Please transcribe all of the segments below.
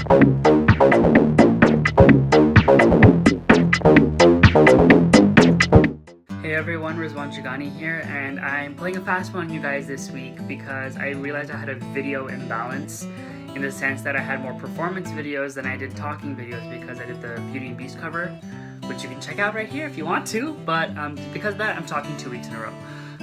Hey everyone, Rizwan Jagani here, and I'm playing a fast one on you guys this week because I realized I had a video imbalance in the sense that I had more performance videos than I did talking videos because I did the Beauty and Beast cover, which you can check out right here if you want to, but because of that I'm talking 2 weeks in a row.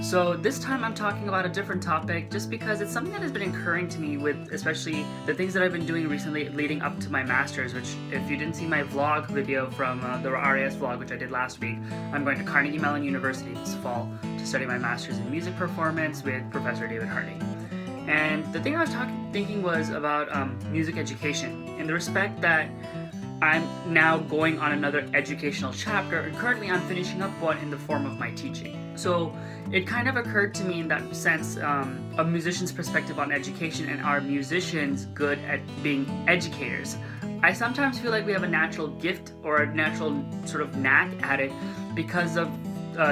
So this time I'm talking about a different topic just because it's something that has been occurring to me with especially the things that I've been doing recently leading up to my master's, which if you didn't see my vlog video from the RAS vlog, which I did last week, I'm going to Carnegie Mellon University this fall to study my master's in music performance with Professor David Hardy. And the thing I was thinking was about music education in the respect that I'm now going on another educational chapter, and currently I'm finishing up one in the form of my teaching. So it kind of occurred to me in that sense, a musician's perspective on education, and are musicians good at being educators? I sometimes feel like we have a natural gift or a natural sort of knack at it because of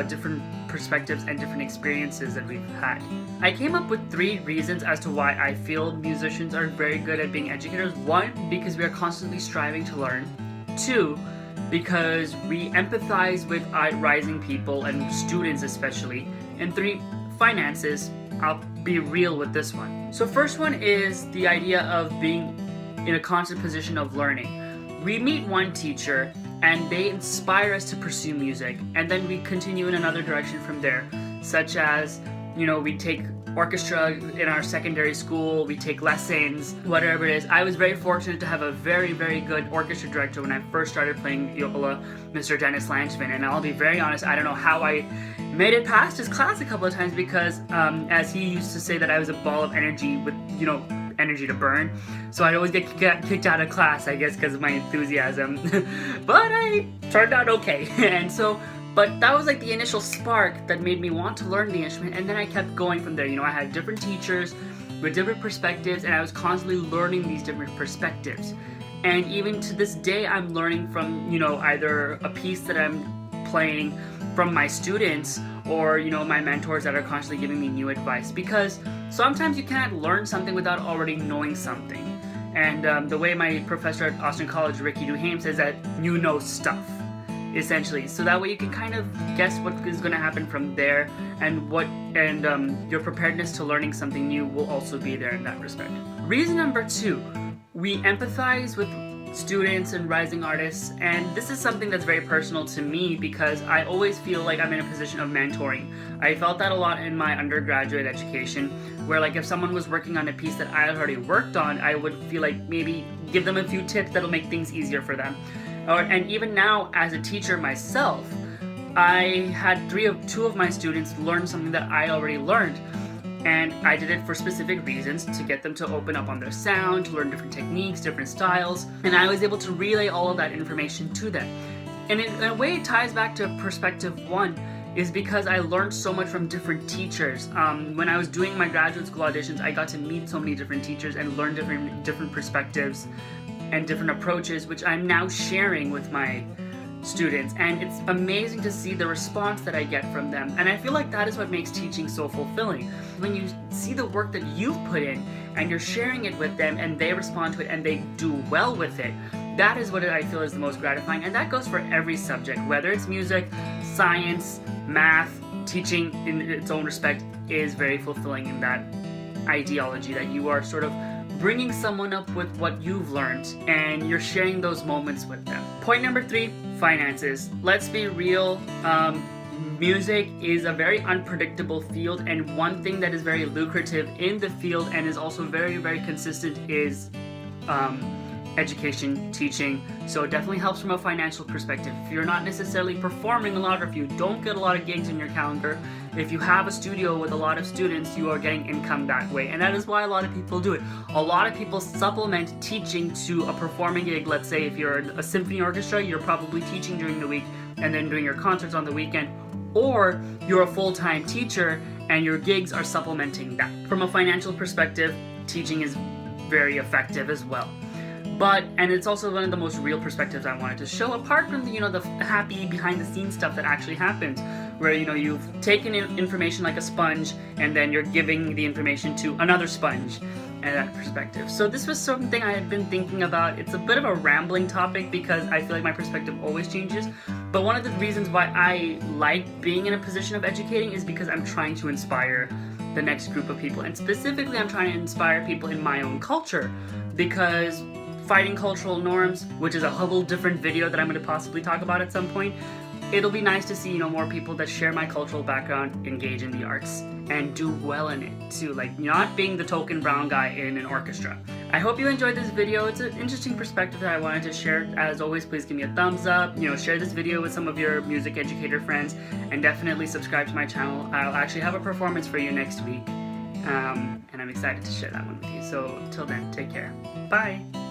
different perspectives and different experiences that we've had. I came up with 3 reasons as to why I feel musicians are very good at being educators. 1, because we are constantly striving to learn. 2, because we empathize with rising people and students especially. And 3, finances. I'll be real with this one. So first one is the idea of being in a constant position of learning. We meet one teacher and they inspire us to pursue music, and then we continue in another direction from there, such as, you know, we take orchestra in our secondary school, we take lessons, whatever it is. I was very fortunate to have a very, very good orchestra director when I first started playing viola, Mr. Dennis Lanchman, and I'll be very honest, I don't know how I made it past his class a couple of times because, as he used to say, that I was a ball of energy with, you know, energy to burn. So I'd always get kicked out of class, I guess, because of my enthusiasm. But I turned out okay. And so, but that was like the initial spark that made me want to learn the instrument, and then I kept going from there. You know, I had different teachers with different perspectives, and I was constantly learning these different perspectives. And even to this day, I'm learning from, you know, either a piece that I'm playing from my students, or, you know, my mentors that are constantly giving me new advice, because sometimes you can't learn something without already knowing something. And the way my professor at Austin College, Ricky Duhame, says that you know stuff, essentially. So that way you can kind of guess what is going to happen from there, and your preparedness to learning something new will also be there in that respect. Reason number 2, we empathize with students and rising artists, and this is something that's very personal to me because I always feel like I'm in a position of mentoring. I felt that a lot in my undergraduate education, where like if someone was working on a piece that I had already worked on, I would feel like maybe give them a few tips that'll make things easier for them. And even now as a teacher myself, I had 2 of my students learn something that I already learned. And I did it for specific reasons, to get them to open up on their sound, to learn different techniques, different styles, and I was able to relay all of that information to them. And in a way it ties back to perspective 1, is because I learned so much from different teachers. When I was doing my graduate school auditions, I got to meet so many different teachers and learn different perspectives and different approaches, which I'm now sharing with my students, and it's amazing to see the response that I get from them. And I feel like that is what makes teaching so fulfilling. When you see the work that you've put in and you're sharing it with them and they respond to it and they do well with it, that is what I feel is the most gratifying. And that goes for every subject, whether it's music, science, math. Teaching in its own respect is very fulfilling in that ideology that you are sort of bringing someone up with what you've learned and you're sharing those moments with them. Point number 3, finances. Let's be real, music is a very unpredictable field, and one thing that is very lucrative in the field and is also very, very consistent is education, teaching. So it definitely helps from a financial perspective. If you're not necessarily performing a lot, or if you don't get a lot of gigs in your calendar, if you have a studio with a lot of students, you are getting income that way, and that is why a lot of people do it. A lot of people supplement teaching to a performing gig. Let's say if you're a symphony orchestra, you're probably teaching during the week and then doing your concerts on the weekend, or you're a full-time teacher and your gigs are supplementing that. From a financial perspective, teaching is very effective as well. And it's also one of the most real perspectives I wanted to show, apart from the happy behind the scenes stuff that actually happens, where you've taken in information like a sponge and then you're giving the information to another sponge, and that perspective. So this was something I had been thinking about. It's a bit of a rambling topic because I feel like my perspective always changes. But one of the reasons why I like being in a position of educating is because I'm trying to inspire the next group of people. And specifically, I'm trying to inspire people in my own culture, because fighting cultural norms, which is a whole different video that I'm going to possibly talk about at some point, it'll be nice to see, more people that share my cultural background engage in the arts and do well in it too, like not being the token brown guy in an orchestra. I hope you enjoyed this video. It's an interesting perspective that I wanted to share. As always, please give me a thumbs up, share this video with some of your music educator friends, and definitely subscribe to my channel. I'll actually have a performance for you next week, and I'm excited to share that one with you. So till then, take care. Bye.